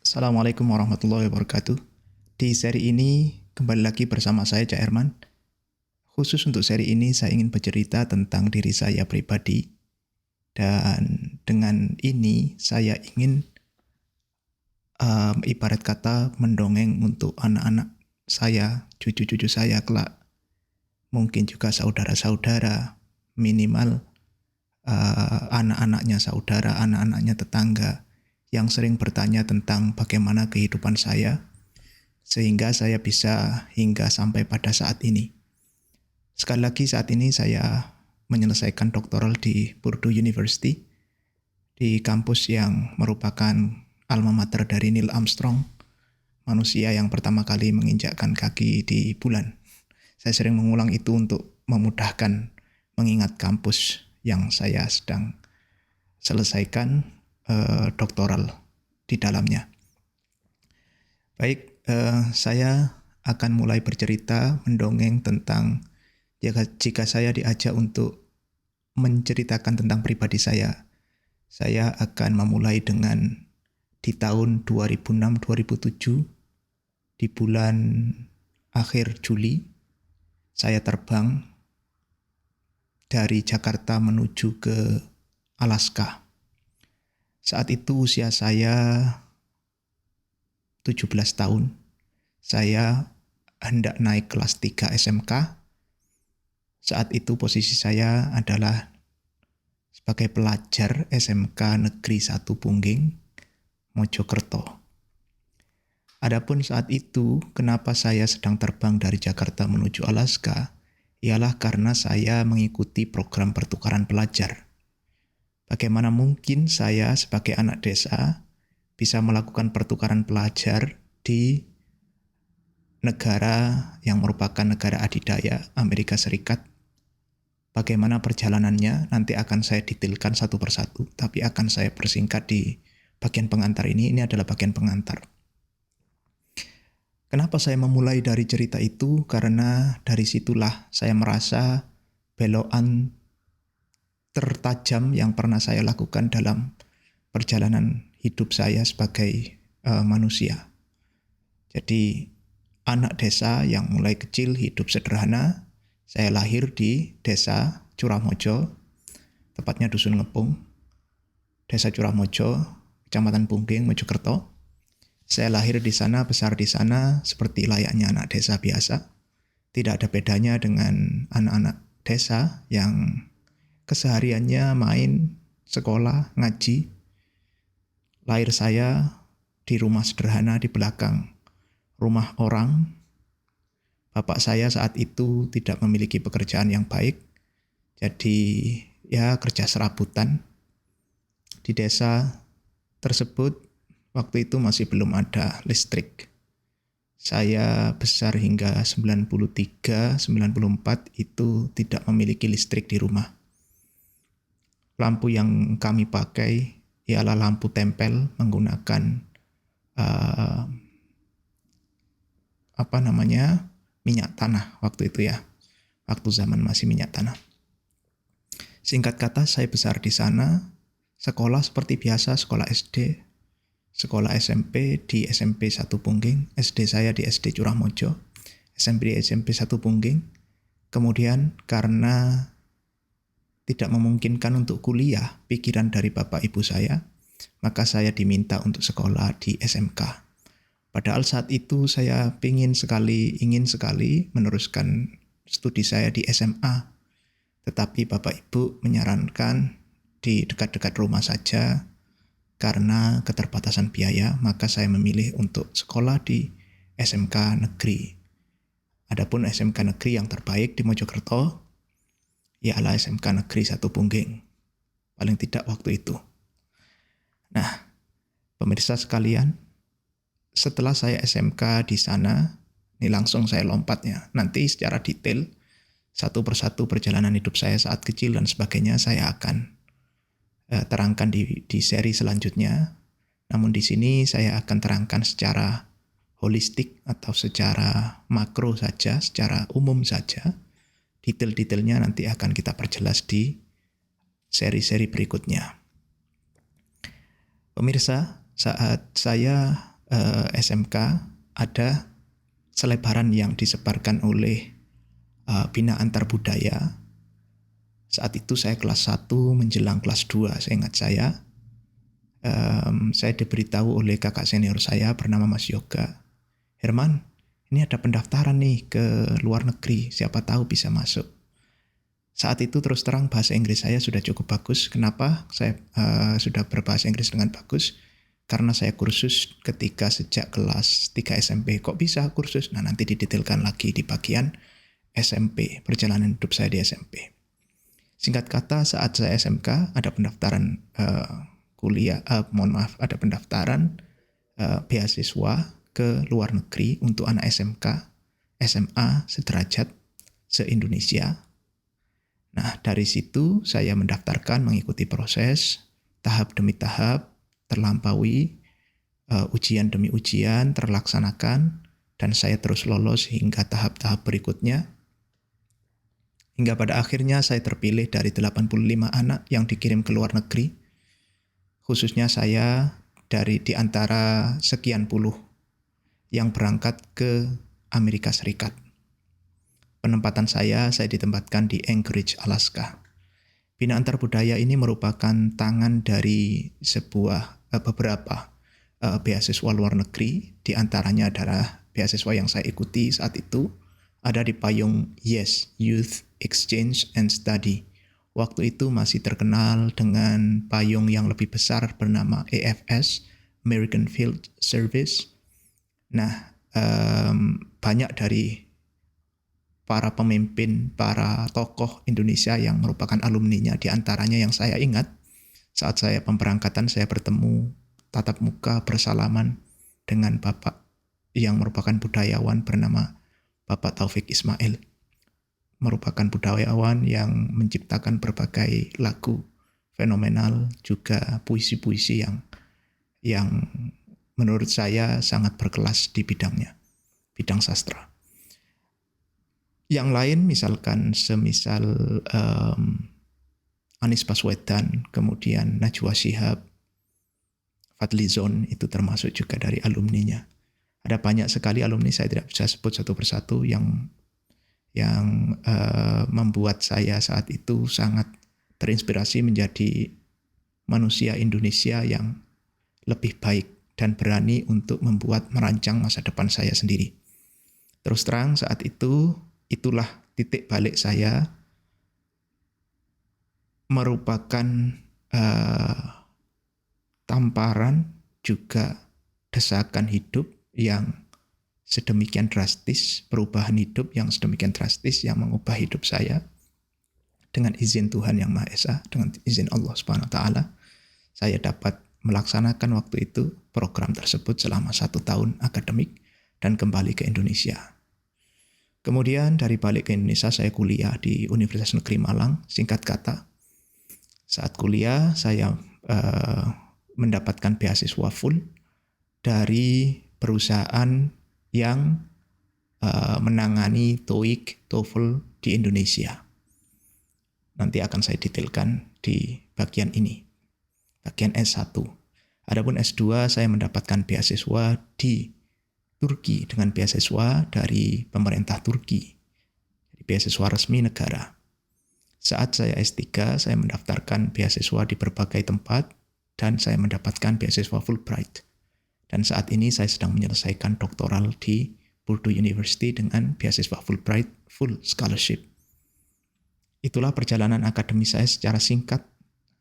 Assalamualaikum warahmatullahi wabarakatuh. Di seri ini kembali lagi bersama saya Cak Herman. Khusus untuk seri ini saya ingin bercerita tentang diri saya pribadi. Dan dengan ini saya ingin ibarat kata mendongeng untuk anak-anak saya, cucu-cucu saya kelak. Mungkin juga saudara-saudara, minimal anak-anaknya saudara, anak-anaknya tetangga yang sering bertanya tentang bagaimana kehidupan saya, sehingga saya bisa hingga sampai pada saat ini. Sekali lagi saat ini saya menyelesaikan doktoral di Purdue University, di kampus yang merupakan alma mater dari Neil Armstrong, manusia yang pertama kali menginjakkan kaki di bulan. Saya sering mengulang itu untuk memudahkan mengingat kampus yang saya sedang selesaikan doktoral di dalamnya. Baik, saya akan mulai bercerita mendongeng tentang jika saya diajak untuk menceritakan tentang pribadi saya akan memulai dengan di tahun 2006-2007, di bulan akhir Juli, saya terbang dari Jakarta menuju ke Alaska. Saat itu usia saya 17 tahun. Saya hendak naik kelas 3 SMK. Saat itu posisi saya adalah sebagai pelajar SMK Negeri 1 Pungging, Mojokerto. Adapun saat itu, kenapa saya sedang terbang dari Jakarta menuju Alaska, ialah karena saya mengikuti program pertukaran pelajar. Bagaimana mungkin saya sebagai anak desa bisa melakukan pertukaran pelajar di negara yang merupakan negara adidaya, Amerika Serikat. Bagaimana perjalanannya nanti akan saya detailkan satu persatu, tapi akan saya persingkat di bagian pengantar ini. Ini adalah bagian pengantar. Kenapa saya memulai dari cerita itu? Karena dari situlah saya merasa belokan tertajam yang pernah saya lakukan dalam perjalanan hidup saya sebagai manusia. Jadi anak desa yang mulai kecil hidup sederhana. Saya lahir di desa Curamojo, tepatnya Dusun Ngepung, desa Curamojo, Kecamatan Pungging, Mojokerto. Saya lahir di sana, besar di sana, seperti layaknya anak desa biasa. Tidak ada bedanya dengan anak-anak desa yang kesehariannya main, sekolah, ngaji. Lahir saya di rumah sederhana di belakang rumah orang. Bapak saya saat itu tidak memiliki pekerjaan yang baik. Jadi ya kerja serabutan. Di desa tersebut waktu itu masih belum ada listrik. Saya besar hingga 93, 94 itu tidak memiliki listrik di rumah. Lampu yang kami pakai ialah lampu tempel menggunakan minyak tanah waktu itu ya. Waktu zaman masih minyak tanah. Singkat kata, saya besar di sana, sekolah seperti biasa, sekolah SD, sekolah SMP di SMP 1 Pungging, SD saya di SD Curamojo, SMP di SMP 1 Pungging. Kemudian karena tidak memungkinkan untuk kuliah, pikiran dari bapak ibu saya, maka saya diminta untuk sekolah di SMK. Padahal saat itu saya ingin sekali meneruskan studi saya di SMA. Tetapi bapak ibu menyarankan di dekat-dekat rumah saja karena keterbatasan biaya, maka saya memilih untuk sekolah di SMK negeri. Adapun SMK negeri yang terbaik di Mojokerto ialah SMK Negeri 1 Pungging. Paling tidak waktu itu. Nah, pemirsa sekalian, setelah saya SMK di sana, ini langsung saya lompatnya. Nanti secara detail, satu persatu perjalanan hidup saya saat kecil dan sebagainya saya akan terangkan di seri selanjutnya. Namun di sini saya akan terangkan secara holistik atau secara makro saja, secara umum saja. Detail-detailnya nanti akan kita perjelas di seri-seri berikutnya. Pemirsa, saat saya SMK ada selebaran yang disebarkan oleh Bina Antar Budaya. Saat itu saya kelas 1 menjelang kelas 2, saya ingat saya diberitahu oleh kakak senior saya bernama Mas Yoga, Herman, ini ada pendaftaran nih ke luar negeri, siapa tahu bisa masuk. Saat itu terus terang bahasa Inggris saya sudah cukup bagus. Kenapa saya sudah berbahasa Inggris dengan bagus? Karena saya kursus ketika sejak kelas 3 SMP. Kok bisa kursus? Nah, nanti didetailkan lagi di bagian SMP, perjalanan hidup saya di SMP. Singkat kata, saat saya SMK ada pendaftaran ada pendaftaran beasiswa ke luar negeri untuk anak SMK, SMA sederajat se-Indonesia. Nah, dari situ saya mendaftarkan, mengikuti proses tahap demi tahap, terlampaui ujian demi ujian, terlaksanakan, dan saya terus lolos hingga tahap-tahap berikutnya. Hingga pada akhirnya saya terpilih dari 85 anak yang dikirim ke luar negeri. Khususnya saya di antara sekian puluh yang berangkat ke Amerika Serikat. Penempatan saya ditempatkan di Anchorage, Alaska. Bina Antar Budaya ini merupakan tangan dari beberapa beasiswa luar negeri. Di antaranya adalah beasiswa yang saya ikuti saat itu ada di payung YES, Youth Exchange and Study. Waktu itu masih terkenal dengan payung yang lebih besar bernama AFS, American Field Service. Nah, banyak dari para pemimpin, para tokoh Indonesia yang merupakan alumninya, di antaranya yang saya ingat, saat saya pemberangkatan saya bertemu tatap muka bersalaman dengan Bapak yang merupakan budayawan bernama Bapak Taufik Ismail. Merupakan budayawan yang menciptakan berbagai lagu fenomenal, juga puisi-puisi yang menurut saya sangat berkelas di bidangnya, bidang sastra. Yang lain misalkan semisal Anies Baswedan, kemudian Najwa Shihab, Fadlizon, itu termasuk juga dari alumninya. Ada banyak sekali alumni, saya tidak bisa sebut satu persatu, yang membuat saya saat itu sangat terinspirasi menjadi manusia Indonesia yang lebih baik dan berani untuk merancang masa depan saya sendiri. Terus terang saat itu, itulah titik balik saya, merupakan tamparan juga desakan hidup yang sedemikian drastis, perubahan hidup yang sedemikian drastis yang mengubah hidup saya. Dengan izin Tuhan Yang Maha Esa, dengan izin Allah Subhanahu wa Ta'ala, saya dapat melaksanakan waktu itu program tersebut selama 1 tahun akademik dan kembali ke Indonesia. Kemudian dari balik ke Indonesia, saya kuliah di Universitas Negeri Malang. Singkat kata, saat kuliah saya mendapatkan beasiswa full dari perusahaan yang menangani TOEIC, TOEFL di Indonesia. Nanti akan saya detailkan di bagian ini, bagian S1. Adapun S2 saya mendapatkan beasiswa di Turki dengan beasiswa dari pemerintah Turki, beasiswa resmi negara. Saat saya S3, saya mendaftarkan beasiswa di berbagai tempat dan saya mendapatkan beasiswa Fulbright. Dan saat ini saya sedang menyelesaikan doktoral di Purdue University dengan beasiswa Fulbright, full scholarship. Itulah perjalanan akademis saya secara singkat,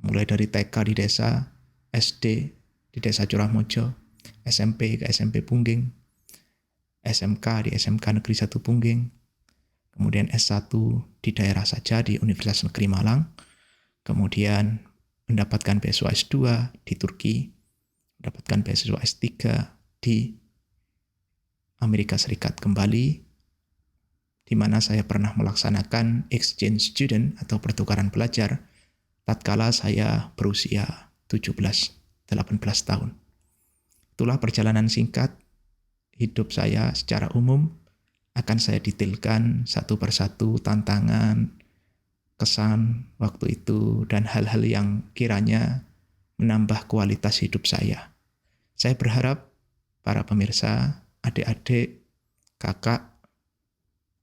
mulai dari TK di desa, SD di desa Curah Mojo, SMP ke SMP Pungging, SMK di SMK Negeri 1 Pungging, kemudian S1 di daerah saja di Universitas Negeri Malang, kemudian mendapatkan beasiswa S2 di Turki, mendapatkan beasiswa S3 di Amerika Serikat kembali, di mana saya pernah melaksanakan exchange student atau pertukaran pelajar tatkala saya berusia 17-18 tahun. Itulah perjalanan singkat hidup saya secara umum. Akan saya detailkan satu persatu tantangan, kesan waktu itu, dan hal-hal yang kiranya menambah kualitas hidup saya. Saya berharap para pemirsa, adik-adik, kakak,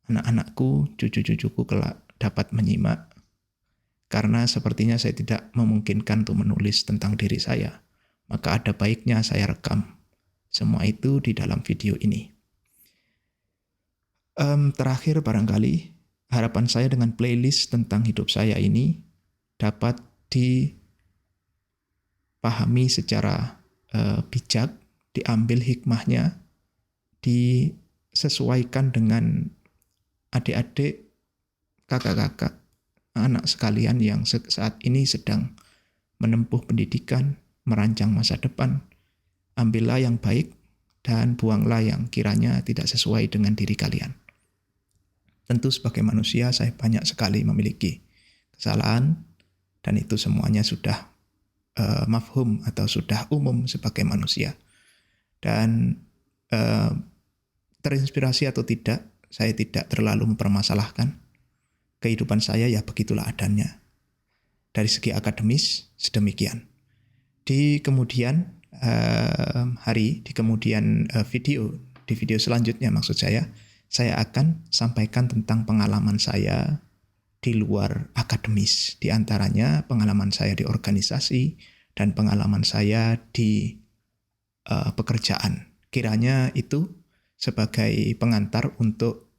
anak-anakku, cucu-cucuku kelak dapat menyimak, karena sepertinya saya tidak memungkinkan untuk menulis tentang diri saya, maka ada baiknya saya rekam semua itu di dalam video ini. Terakhir barangkali, harapan saya dengan playlist tentang hidup saya ini dapat dipahami secara bijak, diambil hikmahnya, disesuaikan dengan adik-adik, kakak-kakak, anak sekalian yang saat ini sedang menempuh pendidikan, merancang masa depan. Ambillah yang baik dan buanglah yang kiranya tidak sesuai dengan diri kalian. Tentu sebagai manusia saya banyak sekali memiliki kesalahan, dan itu semuanya sudah mafhum atau sudah umum sebagai manusia. Dan terinspirasi atau tidak, saya tidak terlalu mempermasalahkan. Kehidupan saya ya begitulah adanya. Dari segi akademis, sedemikian. Di kemudian hari, di kemudian di video selanjutnya maksud saya akan sampaikan tentang pengalaman saya di luar akademis. Di antaranya pengalaman saya di organisasi dan pengalaman saya di pekerjaan. Kiranya itu sebagai pengantar untuk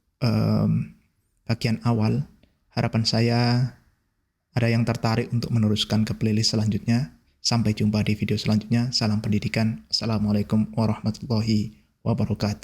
bagian awal. Harapan saya ada yang tertarik untuk meneruskan ke playlist selanjutnya. Sampai jumpa di video selanjutnya. Salam pendidikan. Assalamualaikum warahmatullahi wabarakatuh.